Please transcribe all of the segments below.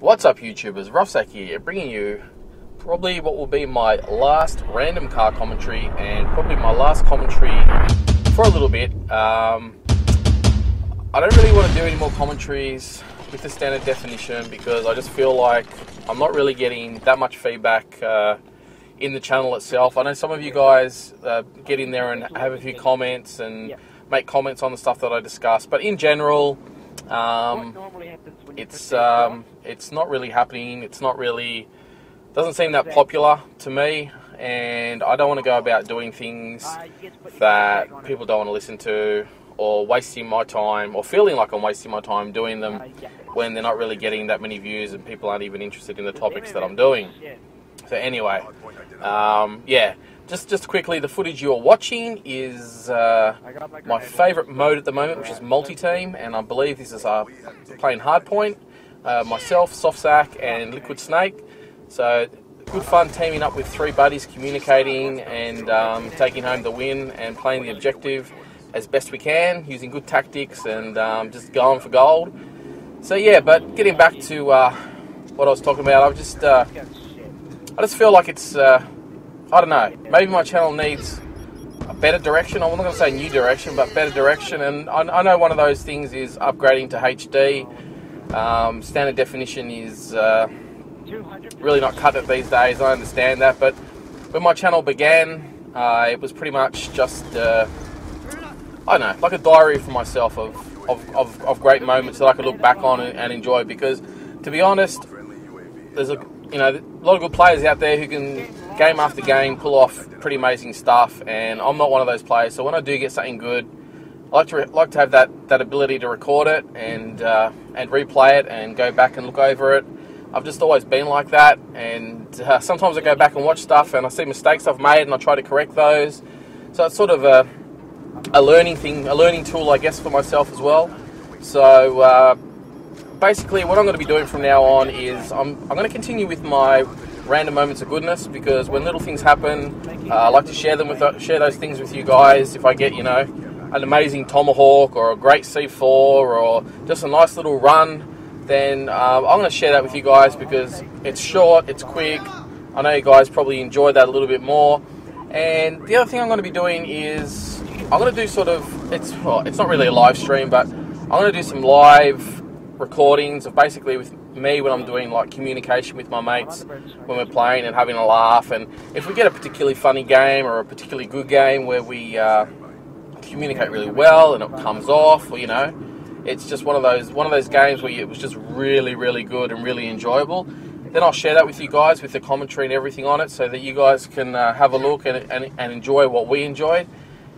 What's up, YouTubers? Ruffsack here, bringing you probably what will be my last random car commentary and probably my last commentary for a little bit. I don't really want to do any more commentaries with the standard definition because I just feel like I'm not really getting that much feedback in the channel itself. I know some of you guys get in there and have a few comments and make comments on the stuff that I discuss, but in general, it's not really happening. It's not really, doesn't seem that popular to me, and I don't want to go about doing things that people don't want to listen to, or wasting my time, or feeling like I'm wasting my time doing them when they're not really getting that many views and people aren't even interested in the topics that I'm doing. So anyway, yeah, just quickly, the footage you're watching is my favourite mode at the moment, which is multi-team, and I believe this is playing Hardpoint. Myself, Softsack, and Liquid Snake. So good fun teaming up with three buddies, communicating and taking home the win and playing the objective as best we can, using good tactics and just going for gold. So yeah, but getting back to what I was talking about, I just feel like it's I don't know, maybe my channel needs a better direction. I'm not going to say new direction, but better direction. And I know one of those things is upgrading to HD. Standard definition is really not cut it these days, I understand that. But when my channel began, it was pretty much just, I don't know, like a diary for myself of great moments that I could look back on and enjoy. Because, to be honest, there's a lot of good players out there who can, game after game, pull off pretty amazing stuff, and I'm not one of those players. So when I do get something good, I like to have that ability to record it and replay it and go back and look over it. I've just always been like that, and sometimes I go back and watch stuff and I see mistakes I've made and I try to correct those. So it's sort of a learning thing, a learning tool, I guess, for myself as well. So basically, what I'm going to be doing from now on is I'm going to continue with my random moments of goodness, because when little things happen, I like to share those things with you guys. If I get, an amazing tomahawk or a great C4 or just a nice little run, then I'm going to share that with you guys because it's short, it's quick. I know you guys probably enjoy that a little bit more. And the other thing I'm going to be doing is I'm going to do it's not really a live stream, but I'm going to do some live recordings of basically with me when I'm doing like communication with my mates when we're playing and having a laugh. And if we get a particularly funny game or a particularly good game where we communicate really well and it comes off, or it's just one of those games where it was just really, really good and really enjoyable, then I'll share that with you guys with the commentary and everything on it, so that you guys can have a look and enjoy what we enjoyed.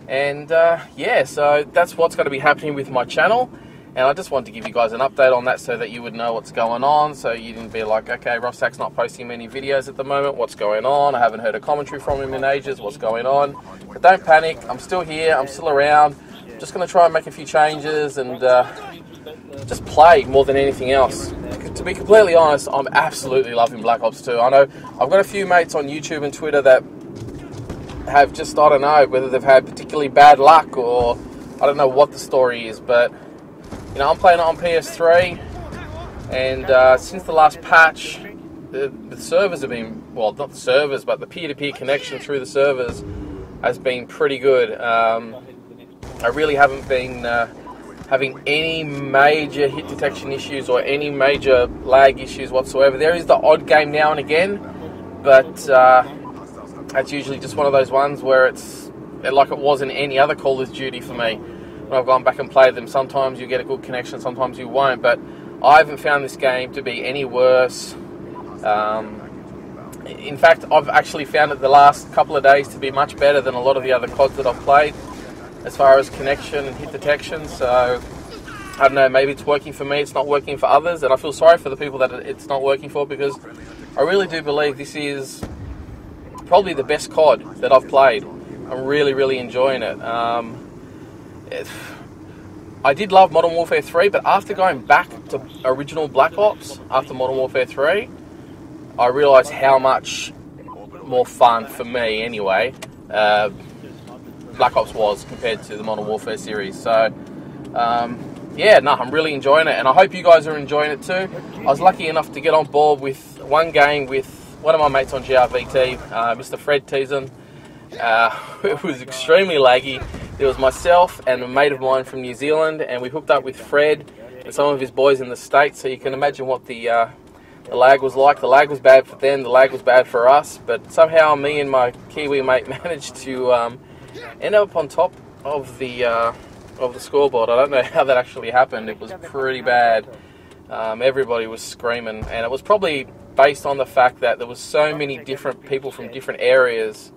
And yeah, so that's what's going to be happening with my channel. And I just wanted to give you guys an update on that so that you would know what's going on, so you didn't be like, okay, Ruffsack's not posting many videos at the moment, what's going on? I haven't heard a commentary from him in ages, what's going on? But don't panic, I'm still here, I'm still around. I'm just going to try and make a few changes and just play more than anything else. To be completely honest, I'm absolutely loving Black Ops 2. I know I've got a few mates on YouTube and Twitter that have just, I don't know, whether they've had particularly bad luck or I don't know what the story is, but I'm playing it on PS3, and since the last patch, the servers have been, well, not the servers, but the peer-to-peer connection through the servers has been pretty good. I really haven't been having any major hit detection issues or any major lag issues whatsoever. There is the odd game now and again, but that's usually just one of those ones where it's like it was in any other Call of Duty for me. When I've gone back and played them, sometimes you get a good connection, sometimes you won't, but I haven't found this game to be any worse. In fact, I've actually found it the last couple of days to be much better than a lot of the other CODs that I've played as far as connection and hit detection. So I don't know, maybe it's working for me, it's not working for others, and I feel sorry for the people that it's not working for, because I really do believe this is probably the best COD that I've played. I'm really, really enjoying it. I did love Modern Warfare 3, but after going back to original Black Ops, after Modern Warfare 3, I realised how much more fun, for me anyway, Black Ops was compared to the Modern Warfare series. So yeah, no, I'm really enjoying it, and I hope you guys are enjoying it too. I was lucky enough to get on board with one game with one of my mates on GRVT, Mr. Fred Teason. It was extremely laggy. There was myself and a mate of mine from New Zealand, and we hooked up with Fred and some of his boys in the States, so you can imagine what the lag was like. The lag was bad for them, the lag was bad for us, but somehow me and my Kiwi mate managed to end up on top of the scoreboard. I don't know how that actually happened. It was pretty bad. Everybody was screaming, and it was probably based on the fact that there was so many different people from different areas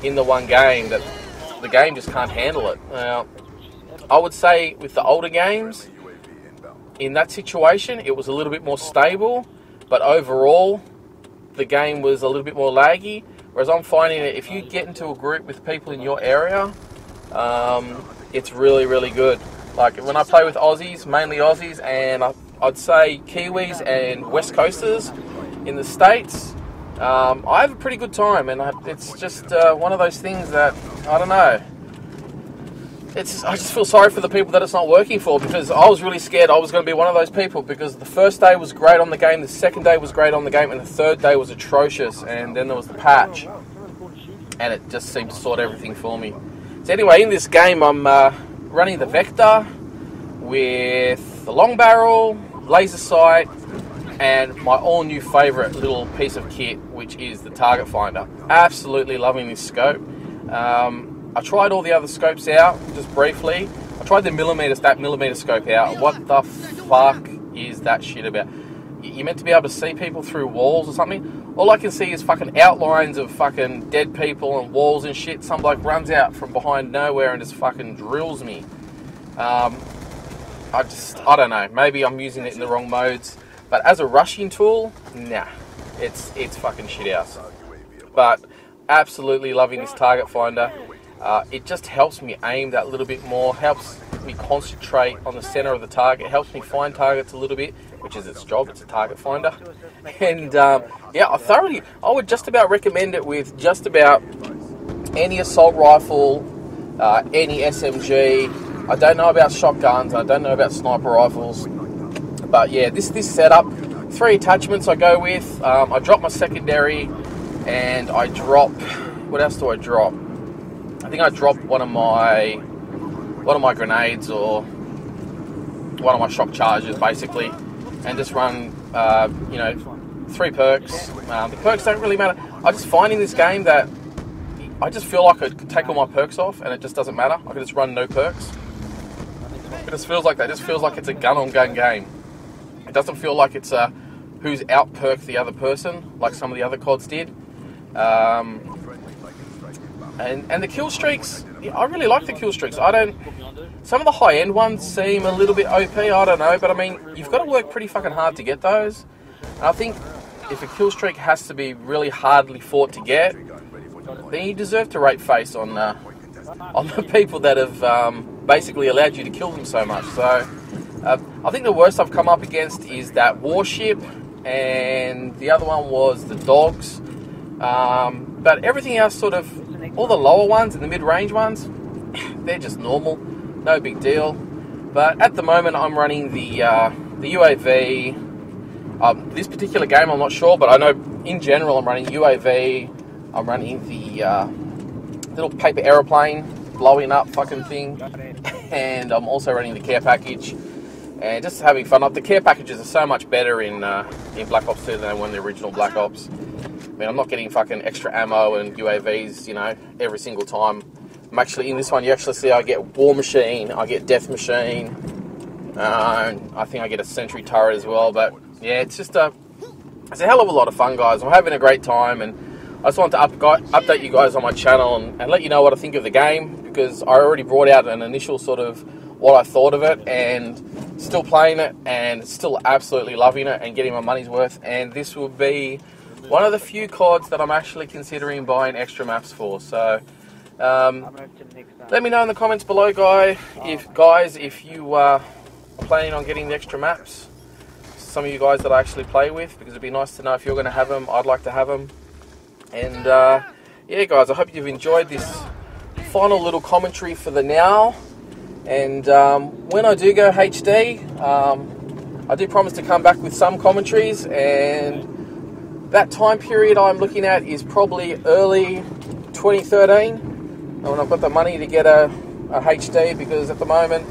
in the one game that the game just can't handle it. Now, I would say with the older games, in that situation, it was a little bit more stable, but overall, the game was a little bit more laggy. Whereas I'm finding that if you get into a group with people in your area, it's really, really good. Like when I play with Aussies, mainly Aussies, and I'd say Kiwis and West Coasters in the States, I have a pretty good time, and it's just one of those things that, I don't know, I just feel sorry for the people that it's not working for, because I was really scared I was going to be one of those people, because the first day was great on the game, the second day was great on the game, and the third day was atrocious, and then there was the patch, and it just seemed to sort everything for me. So anyway, in this game I'm running the Vector with the long barrel, laser sight, and my all new favourite little piece of kit, which is the target finder. Absolutely loving this scope. I tried all the other scopes out just briefly. I tried that millimeter scope out. What the fuck is that shit about? You're meant to be able to see people through walls or something. All I can see is fucking outlines of fucking dead people and walls and shit. Some bloke runs out from behind nowhere and just fucking drills me. I don't know. Maybe I'm using it in the wrong modes. But as a rushing tool, nah, it's fucking shit house. But absolutely loving this target finder. It just helps me aim that little bit more, helps me concentrate on the center of the target, helps me find targets a little bit, which is its job. It's a target finder. And yeah, I would just about recommend it with just about any assault rifle, any SMG. I don't know about shotguns, I don't know about sniper rifles. But yeah, this setup, 3 attachments I go with. I drop my secondary, and I drop, what else do I drop? I think I drop one of my grenades or one of my shock charges, basically, and just run 3 perks. The perks don't really matter. I just find in this game that I just feel like I could take all my perks off and it just doesn't matter. I can just run no perks. It just feels like that. It just feels like it's a gun-on-gun game. It doesn't feel like it's who's out-perked the other person, like some of the other CODs did. And the kill streaks, I really like the kill streaks. Some of the high-end ones seem a little bit OP, I don't know, but I mean, you've got to work pretty fucking hard to get those. And I think if a kill streak has to be really hardly fought to get, then you deserve to rate face on the people that have basically allowed you to kill them so much. So I think the worst I've come up against is that warship, and the other one was the dogs. But everything else, sort of, all the lower ones and the mid-range ones, they're just normal, no big deal. But at the moment I'm running the UAV. This particular game I'm not sure, but I know in general I'm running UAV. I'm running the little paper aeroplane blowing up fucking thing, and I'm also running the care package, and just having fun. The care packages are so much better in Black Ops 2 than they were in the original Black Ops. I mean, I'm not getting fucking extra ammo and UAVs, every single time. I'm actually, in this one, you actually see I get War Machine, I get Death Machine, I think I get a Sentry Turret as well, but yeah, it's just it's a hell of a lot of fun, guys. I'm having a great time, and I just want to update you guys on my channel and let you know what I think of the game, because I already brought out an initial sort of what I thought of it, and still playing it, and still absolutely loving it and getting my money's worth. And this will be one of the few CODs that I'm actually considering buying extra maps for. So let me know in the comments below, guys, if you are planning on getting the extra maps. Some of you guys that I actually play with, because it'd be nice to know if you're going to have them. I'd like to have them. And yeah, guys, I hope you've enjoyed this final little commentary for the now. And when I do go HD, I do promise to come back with some commentaries, and that time period I'm looking at is probably early 2013, when I've got the money to get a HD, because at the moment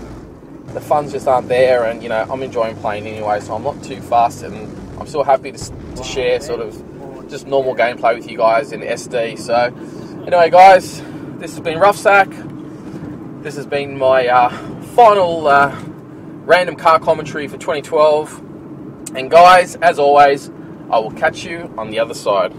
the funds just aren't there, and you know, I'm enjoying playing anyway, so I'm not too fussed, and I'm still happy to share sort of just normal gameplay with you guys in SD. So anyway guys, this has been Roughsack. This has been my final random car commentary for 2012, and guys, as always, I will catch you on the other side.